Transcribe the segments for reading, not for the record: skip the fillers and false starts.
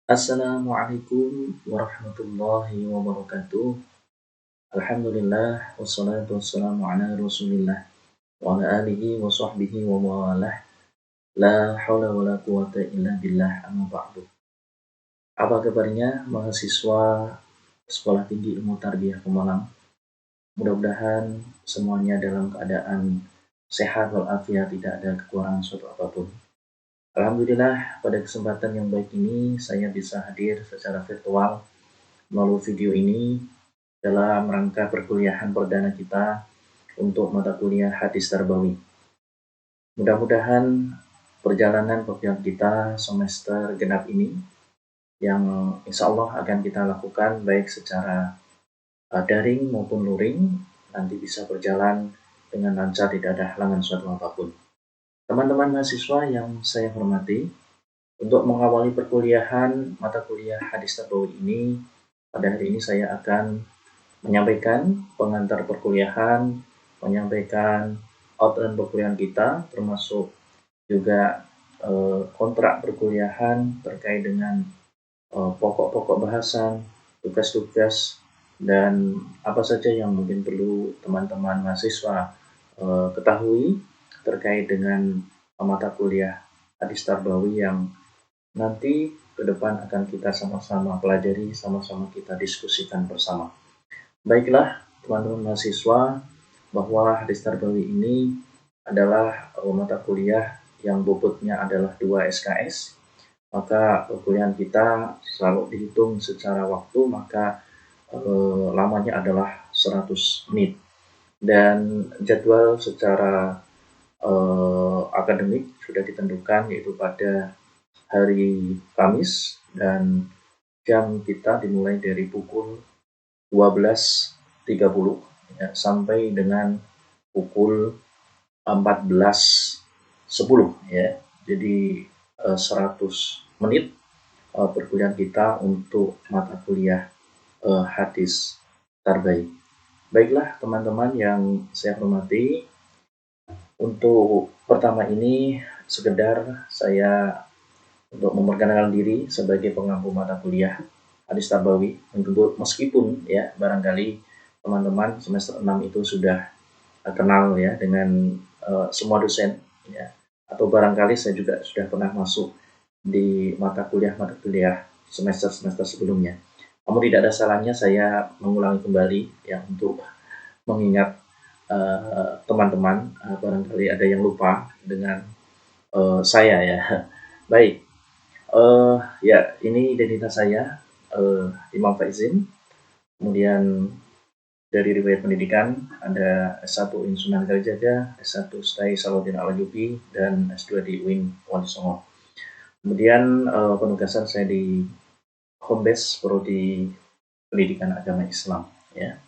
Assalamualaikum warahmatullahi wabarakatuh. Alhamdulillah wassalatu wassalamu ala Rasulillah wa ala alihi wa sahbihi wa mawalah. La haula wala quwata illa billah amma ba'du. Apa kabarnya mahasiswa Sekolah Tinggi Ilmu Tarbiyah Pemalang? Mudah-mudahan semuanya dalam keadaan sehat walafiat, tidak ada kekurangan suatu apapun. Alhamdulillah, pada kesempatan yang baik ini saya bisa hadir secara virtual melalui video ini dalam rangka perkuliahan perdana kita untuk mata kuliah Hadis Tarbawi. Mudah-mudahan perjalanan pekerjaan kita semester genap ini yang insya Allah akan kita lakukan baik secara daring maupun luring nanti bisa berjalan dengan lancar, tidak ada halangan suatu apapun. Teman-teman mahasiswa yang saya hormati, untuk mengawali perkuliahan mata kuliah Hadis Tarbawi ini, pada hari ini saya akan menyampaikan pengantar perkuliahan, menyampaikan outline perkuliahan kita, termasuk juga kontrak perkuliahan terkait dengan pokok-pokok bahasan, tugas-tugas, dan apa saja yang mungkin perlu teman-teman mahasiswa ketahui terkait dengan mata kuliah Hadis Tarbawi yang nanti ke depan akan kita sama-sama pelajari, sama-sama kita diskusikan bersama. Baiklah teman-teman mahasiswa, bahwa Hadis Tarbawi ini adalah mata kuliah yang bobotnya adalah 2 SKS. Maka perkuliahan kita selalu dihitung secara waktu, maka lamanya adalah 100 menit. Dan jadwal secara akademik sudah ditentukan, yaitu pada hari Kamis, dan jam kita dimulai dari pukul 12.30 ya, sampai dengan pukul 14.10 ya. Jadi 100 menit perkuliahan kita untuk mata kuliah Hadis Tarbawi. Baiklah teman-teman yang saya hormati, untuk pertama ini sekedar saya untuk memperkenalkan diri sebagai pengampu mata kuliah Hadis Tarbawi. Meskipun ya barangkali teman-teman semester 6 itu sudah kenal ya dengan semua dosen ya, atau barangkali saya juga sudah pernah masuk di mata kuliah semester sebelumnya. Namun tidak ada salahnya saya mengulangi kembali ya, untuk mengingat teman-teman, barangkali ada yang lupa dengan saya ya. Baik, ya ini identitas saya, Imam Faizin. Kemudian dari riwayat pendidikan ada S1 IN Sunan Kalijaga, S1 STAI Salahuddin Al-Ayyubi, dan S2 di UIN Wali Songo. Kemudian penugasan saya di Home Base Prodi Pendidikan Agama Islam ya.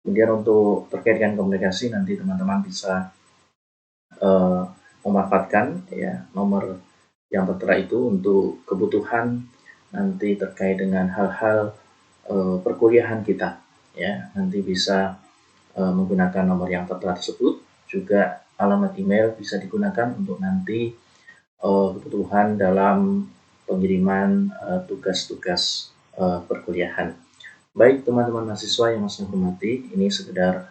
Kemudian untuk terkait dengan komunikasi, nanti teman-teman bisa memanfaatkan ya nomor yang tertera itu untuk kebutuhan nanti terkait dengan hal-hal perkuliahan kita ya. Nanti bisa menggunakan nomor yang tertera tersebut. Juga alamat email bisa digunakan untuk nanti kebutuhan dalam pengiriman tugas-tugas perkuliahan. Baik teman-teman mahasiswa yang saya hormati, ini sekedar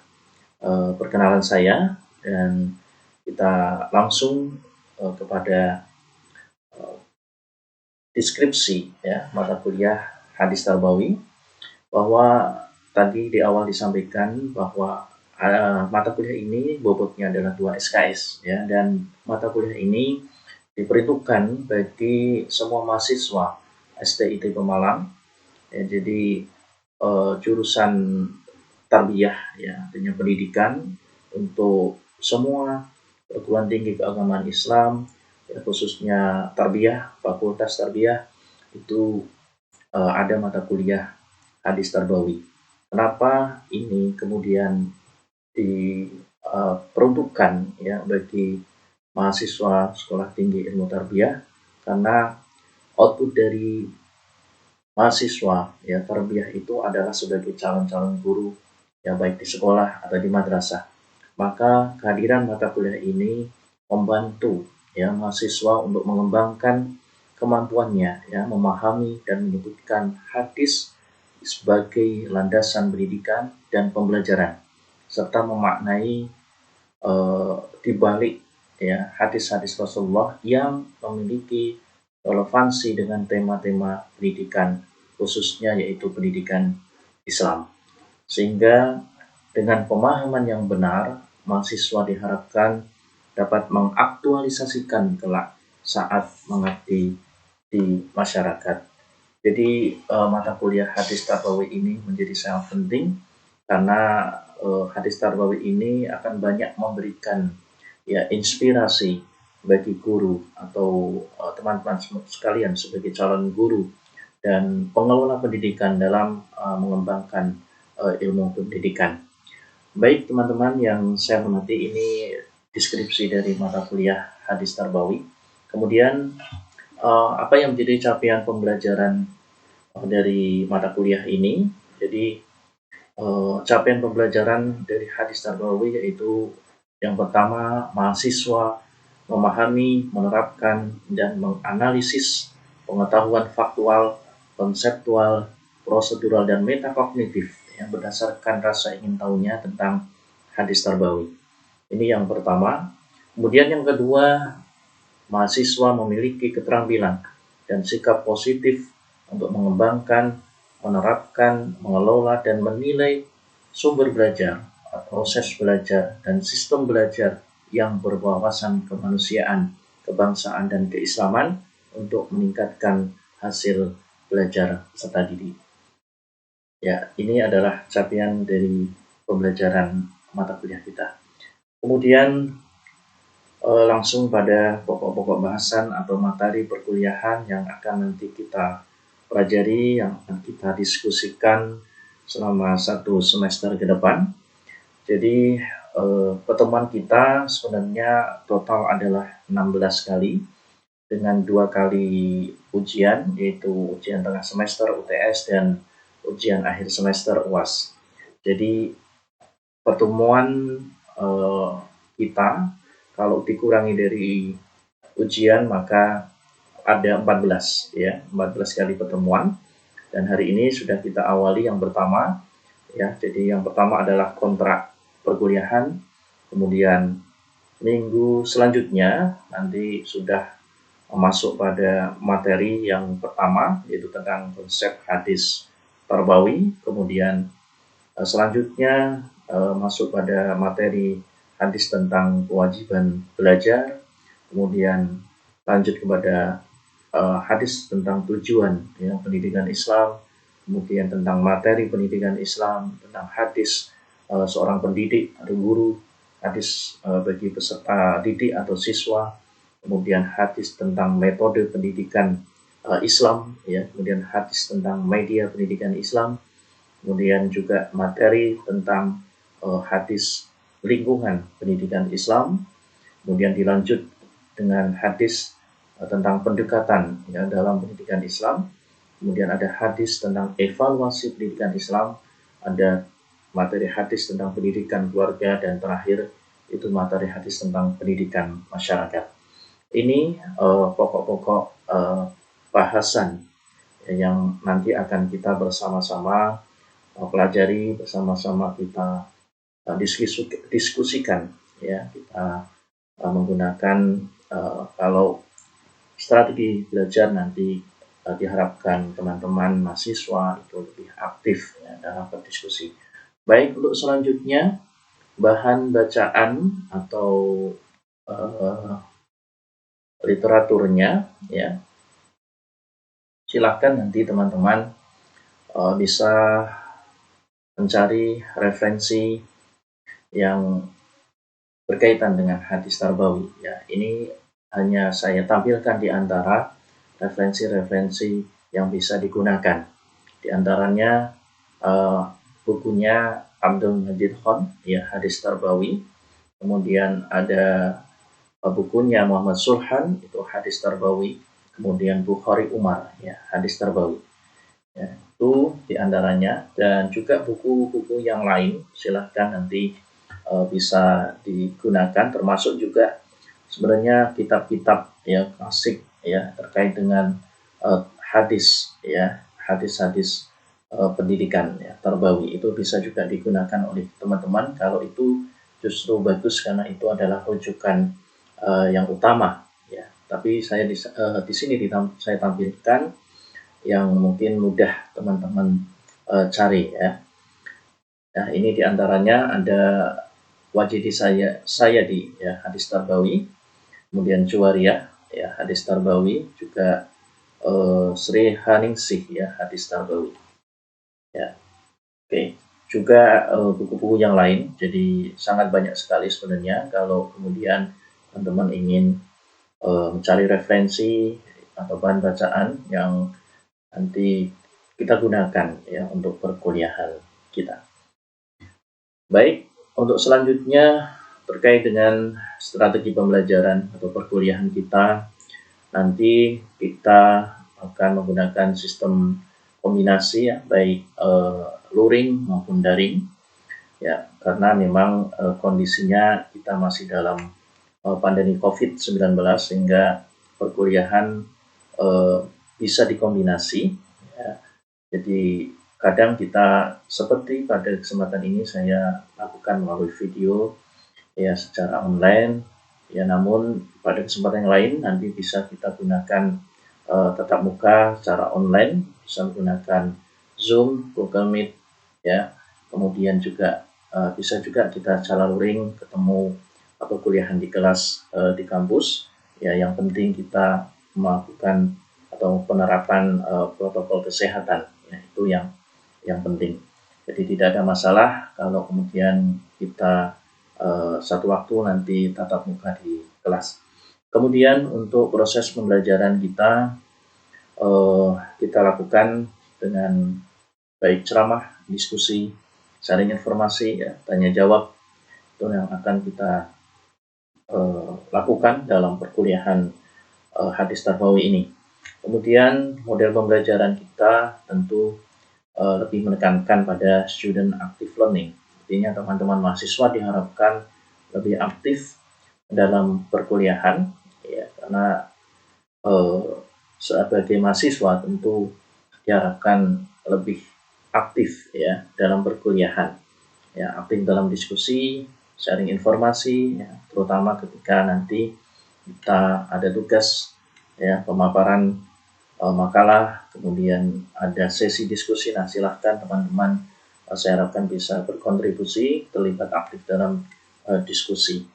perkenalan saya, dan kita langsung kepada deskripsi ya mata kuliah Hadis Tarbawi. Bahwa tadi di awal disampaikan bahwa mata kuliah ini bobotnya adalah 2 SKS ya, dan mata kuliah ini diperuntukkan bagi semua mahasiswa STIT Pemalang ya. Jadi jurusan tarbiyah ya, artinya pendidikan untuk semua perguruan tinggi keagamaan Islam ya, khususnya tarbiyah, fakultas tarbiyah itu ada mata kuliah Hadis Tarbawi. Kenapa ini kemudian diperuntukkan ya bagi mahasiswa Sekolah Tinggi Ilmu Tarbiyah? Karena output dari mahasiswa ya tarbiyah itu adalah sebagai calon-calon guru ya, baik di sekolah atau di madrasah. Maka kehadiran mata kuliah ini membantu ya mahasiswa untuk mengembangkan kemampuannya ya memahami dan menyebutkan hadis sebagai landasan pendidikan dan pembelajaran, serta memaknai di balik ya hadis-hadis Rasulullah yang memiliki relevansi dengan tema-tema pendidikan, khususnya yaitu pendidikan Islam. Sehingga dengan pemahaman yang benar, mahasiswa diharapkan dapat mengaktualisasikan kelak saat mengabdi di masyarakat. Jadi mata kuliah hadis tarbawi ini menjadi sangat penting karena hadis tarbawi ini akan banyak memberikan ya inspirasi bagi guru atau teman-teman sekalian sebagai calon guru dan pengelola pendidikan dalam mengembangkan ilmu pendidikan. Baik teman-teman yang saya hormati, ini deskripsi dari mata kuliah hadis tarbawi. Kemudian apa yang menjadi capaian pembelajaran dari mata kuliah ini? Jadi capaian pembelajaran dari hadis tarbawi yaitu yang pertama, mahasiswa memahami, menerapkan, dan menganalisis pengetahuan faktual, konseptual, prosedural, dan metakognitif yang berdasarkan rasa ingin tahunya tentang hadis tarbawi. Ini yang pertama. Kemudian yang kedua, mahasiswa memiliki keterampilan dan sikap positif untuk mengembangkan, menerapkan, mengelola, dan menilai sumber belajar, proses belajar, dan sistem belajar yang berwawasan kemanusiaan, kebangsaan, dan keislaman untuk meningkatkan hasil belajar serta didik. Ya, ini adalah capaian dari pembelajaran mata kuliah kita. Kemudian langsung pada pokok-pokok bahasan atau materi perkuliahan yang akan nanti kita pelajari, yang akan kita diskusikan selama 1 semester ke depan. Jadi pertemuan kita sebenarnya total adalah 16 kali dengan 2 kali ujian, yaitu ujian tengah semester UTS dan ujian akhir semester UAS. Jadi pertemuan kita kalau dikurangi dari ujian maka ada 14 ya, 14 kali pertemuan. Dan hari ini sudah kita awali yang pertama ya. Jadi yang pertama adalah kontrak perkuliahan. Kemudian minggu selanjutnya nanti sudah masuk pada materi yang pertama, yaitu tentang konsep hadis tarbawi. Kemudian selanjutnya masuk pada materi hadis tentang kewajiban belajar, kemudian lanjut kepada hadis tentang tujuan ya, pendidikan Islam, kemudian tentang materi pendidikan Islam, tentang hadis seorang pendidik atau guru, hadis bagi peserta didik atau siswa, kemudian hadis tentang metode pendidikan Islam, ya, kemudian hadis tentang media pendidikan Islam, kemudian juga materi tentang hadis lingkungan pendidikan Islam, kemudian dilanjut dengan hadis tentang pendekatan ya, dalam pendidikan Islam, kemudian ada hadis tentang evaluasi pendidikan Islam, ada materi hadis tentang pendidikan keluarga, dan terakhir itu materi hadis tentang pendidikan masyarakat. Ini pokok-pokok bahasan yang nanti akan kita bersama-sama pelajari, bersama-sama kita diskusikan ya. Kita menggunakan kalau strategi belajar nanti diharapkan teman-teman mahasiswa itu lebih aktif ya, dalam berdiskusi. Baik, untuk selanjutnya bahan bacaan atau literaturnya ya, silakan nanti teman-teman bisa mencari referensi yang berkaitan dengan hadis tarbawi ya. Ini hanya saya tampilkan di antara referensi-referensi yang bisa digunakan. Di antaranya bukunya Abdul Majid Khan ya, hadis tarbawi. Kemudian ada bukunya Muhammad Surhan, itu hadis tarbawi. Kemudian Bukhari Umar ya, hadis tarbawi. Ya, itu di antaranya, dan juga buku-buku yang lain silahkan nanti bisa digunakan, termasuk juga sebenarnya kitab-kitab ya klasik ya terkait dengan hadis ya, hadis-hadis pendidikan ya tarbawi itu bisa juga digunakan oleh teman-teman kalau itu justru bagus karena itu adalah rujukan yang utama ya. Tapi saya di sini saya tampilkan yang mungkin mudah teman-teman cari ya. Nah, ini diantaranya ada Wajidi saya di ya, hadis tarbawi, kemudian Juwariyah ya hadis tarbawi, juga Sri Haningsih ya hadis tarbawi ya. Oke, juga buku-buku yang lain, jadi sangat banyak sekali sebenarnya kalau kemudian teman-teman ingin mencari referensi atau bahan bacaan yang nanti kita gunakan ya untuk perkuliahan kita. Baik, untuk selanjutnya terkait dengan strategi pembelajaran atau perkuliahan kita, nanti kita akan menggunakan sistem kombinasi ya, baik luring maupun daring ya, karena memang kondisinya kita masih dalam pandemi COVID-19 sehingga perkuliahan bisa dikombinasi ya. Jadi kadang kita seperti pada kesempatan ini saya lakukan melalui video ya secara online ya, namun pada kesempatan yang lain nanti bisa kita gunakan tatap muka secara online, bisa menggunakan Zoom, Google Meet ya, kemudian juga bisa juga kita secara luring ketemu atau kuliahan di kelas di kampus ya. Yang penting kita melakukan atau penerapan protokol kesehatan ya, itu yang penting. Jadi tidak ada masalah kalau kemudian kita satu waktu nanti tatap muka di kelas. Kemudian untuk proses pembelajaran kita lakukan dengan baik ceramah, diskusi, sharing informasi, ya, tanya jawab, itu yang akan kita lakukan dalam perkuliahan hadis tarbawi ini. Kemudian model pembelajaran kita tentu lebih menekankan pada student active learning. Artinya teman-teman mahasiswa diharapkan lebih aktif dalam perkuliahan ya, karena sebagai mahasiswa tentu diharapkan lebih aktif ya dalam perkuliahan ya, aktif dalam diskusi, sharing informasi ya, terutama ketika nanti kita ada tugas ya pemaparan makalah, kemudian ada sesi diskusi. Nah, silahkan teman-teman, saya harapkan bisa berkontribusi, terlibat aktif dalam diskusi.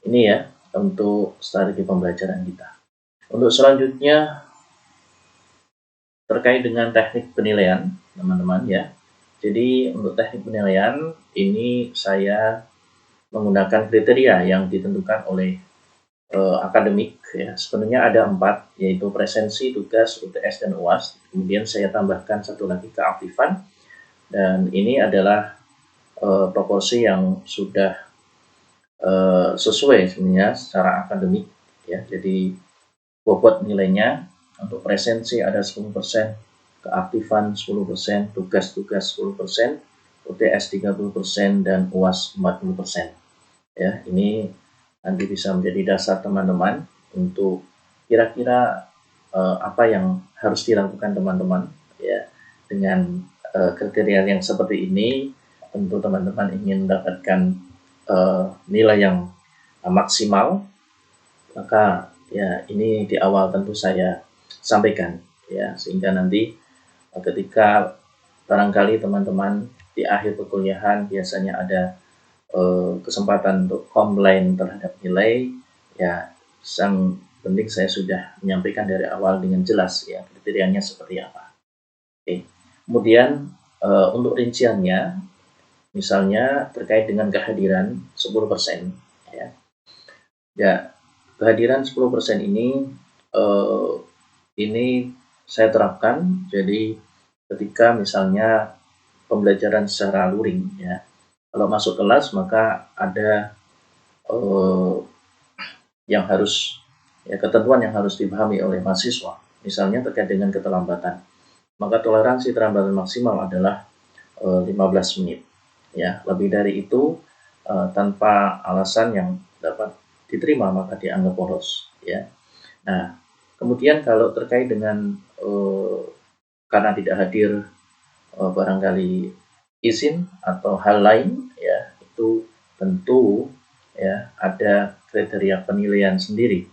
Ini ya untuk strategi pembelajaran kita. Untuk selanjutnya terkait dengan teknik penilaian, teman-teman ya. Jadi untuk teknik penilaian ini saya menggunakan kriteria yang ditentukan oleh akademik ya. Sebenarnya ada 4, yaitu presensi, tugas, UTS, dan UAS. Kemudian saya tambahkan satu lagi keaktifan, dan ini adalah proporsi yang sudah sesuai sebenarnya secara akademik ya. Jadi bobot nilainya untuk presensi ada 10%, keaktifan 10%, tugas-tugas 10%, UTS 30%, dan UAS 40% ya. Ini nanti bisa menjadi dasar teman-teman untuk kira-kira apa yang harus dilakukan teman-teman ya. Dengan kriteria yang seperti ini, tentu teman-teman ingin mendapatkan nilai yang maksimal, maka ya ini di awal tentu saya sampaikan ya, sehingga nanti ketika barangkali teman-teman di akhir perkuliahan biasanya ada kesempatan untuk komplain terhadap nilai ya, yang penting saya sudah menyampaikan dari awal dengan jelas ya kriterianya seperti apa. Oke. Kemudian untuk rinciannya, misalnya terkait dengan kehadiran 10% ya. Ya, kehadiran 10% ini saya terapkan. Jadi ketika misalnya pembelajaran secara luring ya, kalau masuk kelas maka ada yang harus ya, ketentuan yang harus dipahami oleh mahasiswa, misalnya terkait dengan keterlambatan, maka toleransi terlambat maksimal adalah 15 menit ya. Lebih dari itu tanpa alasan yang dapat diterima maka dianggap bolos ya. Nah, Kemudian kalau terkait dengan karena tidak hadir barangkali izin atau hal lain, ya itu tentu ya ada kriteria penilaian sendiri,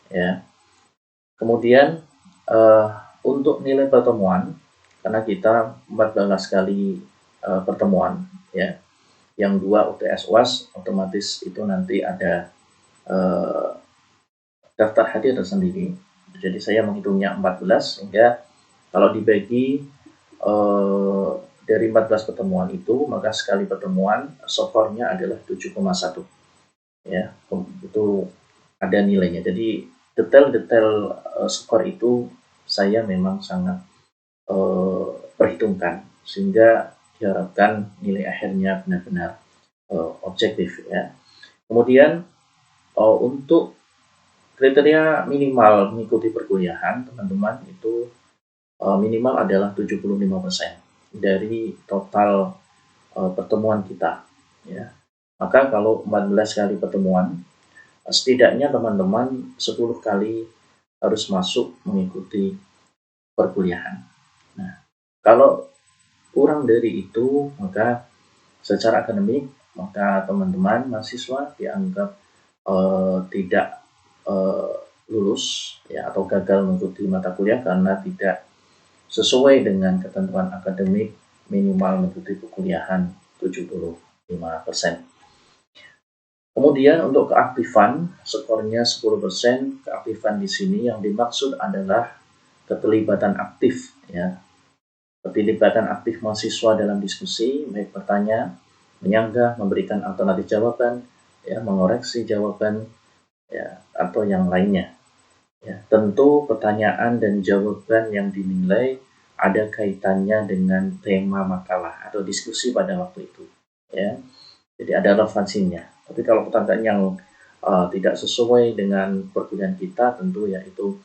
ya. Kemudian uh, untuk nilai pertemuan, karena kita 14 kali pertemuan, ya, yang 2 UTS UAS, otomatis itu nanti ada uh, daftar hadir tersendiri. Jadi saya menghitungnya 14, sehingga kalau dibagi dari 14 pertemuan itu, maka sekali pertemuan skornya adalah 7,1. Ya, itu ada nilainya. Jadi detail-detail skor itu saya memang sangat perhitungkan, sehingga diharapkan nilai akhirnya benar-benar objektif, ya. Kemudian untuk kriteria minimal mengikuti perkuliahan, teman-teman, itu minimal adalah 75% dari total pertemuan kita, ya. Maka kalau 14 kali pertemuan, setidaknya teman-teman 10 kali harus masuk mengikuti perkuliahan. Nah, kalau kurang dari itu, maka secara akademik, maka teman-teman mahasiswa dianggap tidak lulus, ya, atau gagal mengikuti mata kuliah karena tidak sesuai dengan ketentuan akademik minimal mengikuti perkuliahan 75%. Kemudian untuk keaktifan, skornya 10%. Keaktifan di sini yang dimaksud adalah keterlibatan aktif, ya. Keterlibatan aktif mahasiswa dalam diskusi, baik bertanya, menyanggah, memberikan alternatif jawaban, ya, mengoreksi jawaban, ya, atau yang lainnya. Ya, tentu pertanyaan dan jawaban yang dinilai ada kaitannya dengan tema makalah atau diskusi pada waktu itu, ya. Jadi ada relevansinya. Tapi kalau pertanyaan yang tidak sesuai dengan perkuliahan kita, tentu ya itu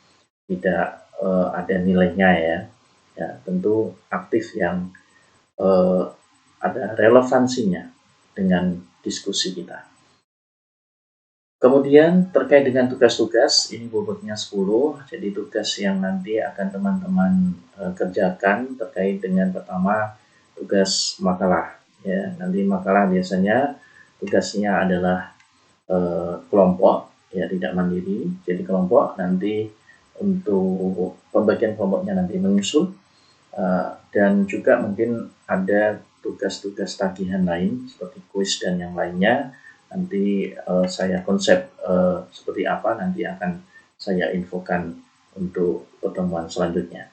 tidak ada nilainya, ya. Ya, tentu aktif yang ada relevansinya dengan diskusi kita. Kemudian terkait dengan tugas-tugas, ini bobotnya 10, jadi tugas yang nanti akan teman-teman kerjakan terkait dengan pertama tugas makalah. Ya, nanti makalah biasanya tugasnya adalah kelompok, ya, tidak mandiri. Jadi kelompok nanti untuk pembagian kelompoknya nanti menyusul, dan juga mungkin ada tugas-tugas tagihan lain seperti kuis dan yang lainnya. Nanti saya konsep seperti apa nanti akan saya infokan untuk pertemuan selanjutnya.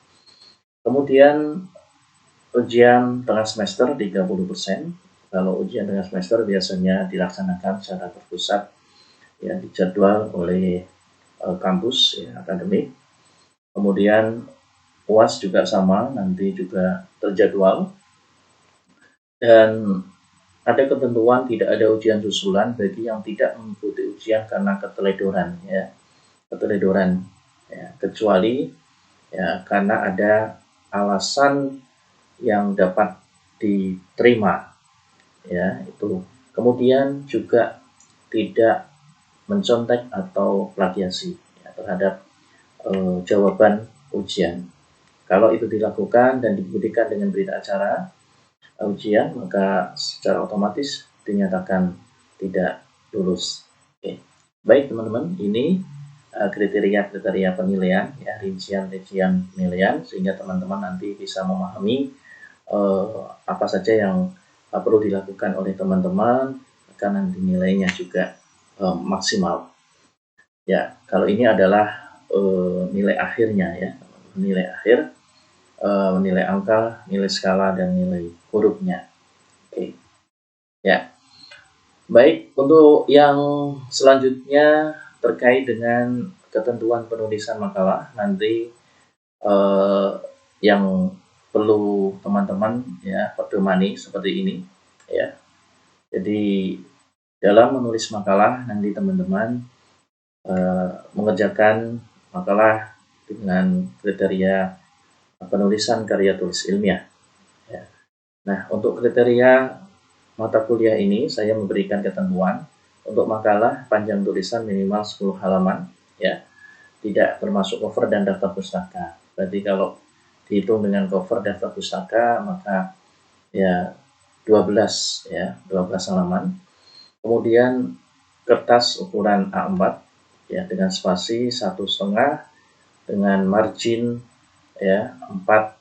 Kemudian ujian tengah semester 30%. Kalau ujian tengah semester biasanya dilaksanakan secara terpusat, ya, dijadwal oleh kampus, ya, akademik. Kemudian UAS juga sama, nanti juga terjadwal. Dan ada ketentuan tidak ada ujian susulan bagi yang tidak mengikuti ujian karena keteledoran, ya, keteledoran, ya, kecuali ya karena ada alasan yang dapat diterima, ya, itu. Kemudian juga tidak mencontek atau plagiasi, ya, terhadap jawaban ujian. Kalau itu dilakukan dan dibuktikan dengan berita acara ujian, maka secara otomatis dinyatakan tidak lulus. Oke. Baik teman-teman, ini kriteria-kriteria penilaian, ya, rincian-rincian penilaian, sehingga teman-teman nanti bisa memahami apa saja yang perlu dilakukan oleh teman-teman agar nanti nilainya juga maksimal. Ya, kalau ini adalah nilai akhirnya, ya, nilai akhir, nilai angka, nilai skala, dan nilai hurufnya. Oke, ya. Baik, untuk yang selanjutnya terkait dengan ketentuan penulisan makalah, nanti yang perlu teman-teman, ya, pedomani seperti ini, ya. Jadi dalam menulis makalah nanti teman-teman mengerjakan makalah dengan kriteria penulisan karya tulis ilmiah, ya. Nah, untuk kriteria mata kuliah ini saya memberikan ketentuan untuk makalah panjang tulisan minimal 10 halaman, ya. tidak termasuk cover dan daftar pustaka. Berarti kalau dihitung dengan cover daftar pustaka maka ya 12 halaman. Kemudian kertas ukuran A4 ya dengan spasi 1,5 dengan margin ya 4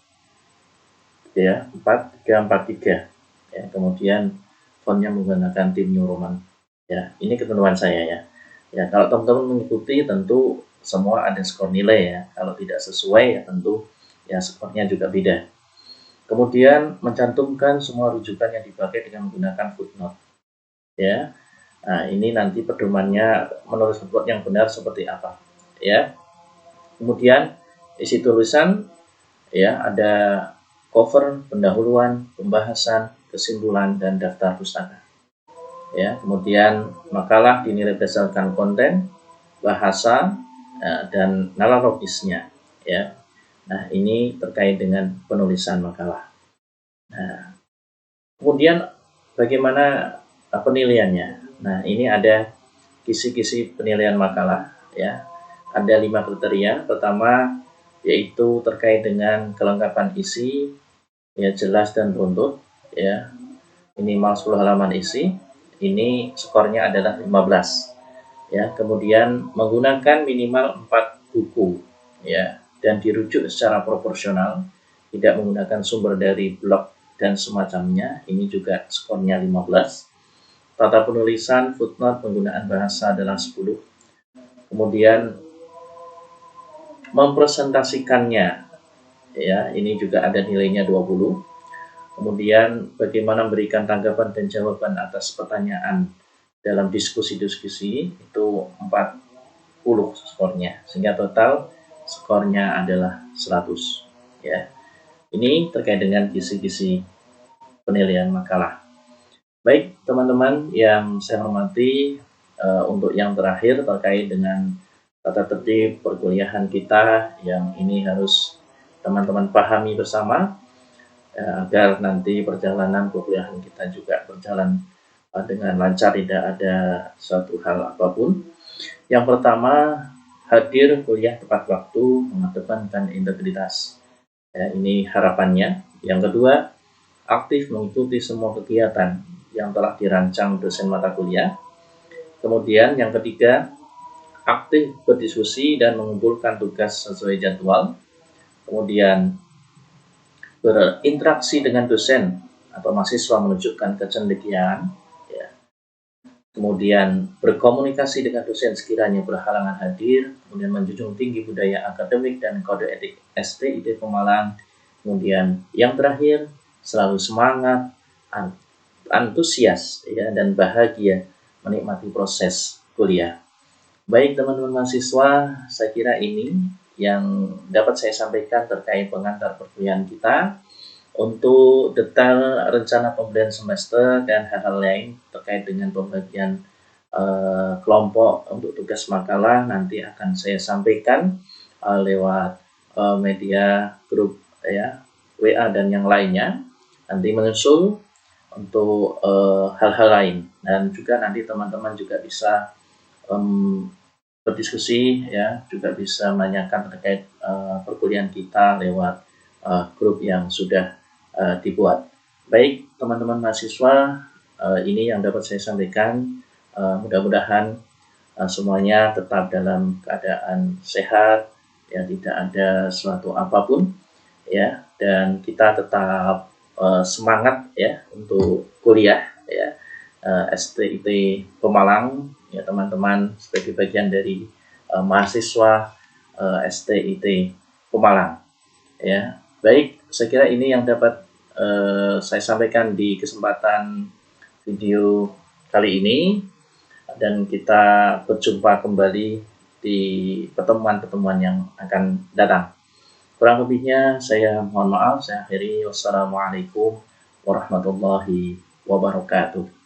343 ya. Kemudian fontnya menggunakan tim New Roman ya. Ini ketentuan saya ya. Ya, kalau teman-teman mengikuti tentu semua ada skor nilai ya. Kalau tidak sesuai ya tentu ya skornya juga beda. Kemudian mencantumkan semua rujukan yang dipakai dengan menggunakan footnote. Ya. Nah, ini nanti pedomannya menurut footnote yang benar seperti apa. Ya. Kemudian isi tulisan ya ada cover, pendahuluan, pembahasan, kesimpulan dan daftar pustaka. Ya, kemudian makalah dinilai berdasarkan konten, bahasa dan nalalogisnya ya. Nah, ini terkait dengan penulisan makalah. Nah, kemudian bagaimana penilaiannya? Nah, ini ada kisi-kisi penilaian makalah ya. Ada 5 kriteria. Pertama yaitu terkait dengan kelengkapan isi ya, jelas dan runtut ya. Minimal 10 halaman isi. Ini skornya adalah 15 ya. Kemudian menggunakan minimal 4 buku ya dan dirujuk secara proporsional, tidak menggunakan sumber dari blog dan semacamnya. Ini juga skornya 15. Tata penulisan footnote penggunaan bahasa adalah 10. Kemudian mempresentasikannya ya, ini juga ada nilainya 20. Kemudian bagaimana memberikan tanggapan dan jawaban atas pertanyaan dalam diskusi-diskusi itu 40 skornya, sehingga total skornya adalah 100 ya. Ini terkait dengan kisi-kisi penilaian makalah. Baik teman-teman yang saya hormati, untuk yang terakhir terkait dengan tata tertib perkuliahan kita yang ini harus teman-teman pahami bersama agar nanti perjalanan perkuliahan kita juga berjalan dengan lancar, tidak ada suatu hal apapun. Yang pertama, hadir kuliah tepat waktu, mengedepankan integritas. Ya, ini harapannya. Yang kedua, aktif mengikuti semua kegiatan yang telah dirancang dosen mata kuliah. Kemudian yang ketiga, aktif berdiskusi dan mengumpulkan tugas sesuai jadwal. Kemudian berinteraksi dengan dosen atau mahasiswa menunjukkan kecendekiaan ya. Kemudian berkomunikasi dengan dosen sekiranya berhalangan hadir. Kemudian menjunjung tinggi budaya akademik dan kode etik STID Pemalang. Kemudian yang terakhir, selalu semangat, antusias ya, dan bahagia menikmati proses kuliah. Baik teman-teman mahasiswa, saya kira ini yang dapat saya sampaikan terkait pengantar perkuliahan kita. Untuk detail rencana pemberian semester dan hal-hal lain terkait dengan pembagian kelompok untuk tugas makalah nanti akan saya sampaikan lewat media grup ya, WA dan yang lainnya. Nanti menyusul untuk hal-hal lain, dan juga nanti teman-teman juga bisa berdiskusi ya, juga bisa menanyakan terkait perkuliahan kita lewat grup yang sudah dibuat. Baik teman-teman mahasiswa, ini yang dapat saya sampaikan. Mudah-mudahan semuanya tetap dalam keadaan sehat ya, tidak ada suatu apapun ya, dan kita tetap semangat ya untuk kuliah ya. STIT Pemalang ya teman-teman, sebagai bagian dari mahasiswa STIT Pemalang ya. Baik, saya kira ini yang dapat saya sampaikan di kesempatan video kali ini, dan kita berjumpa kembali di pertemuan-pertemuan yang akan datang. Kurang lebihnya saya mohon maaf, saya akhiri. Wassalamualaikum warahmatullahi wabarakatuh.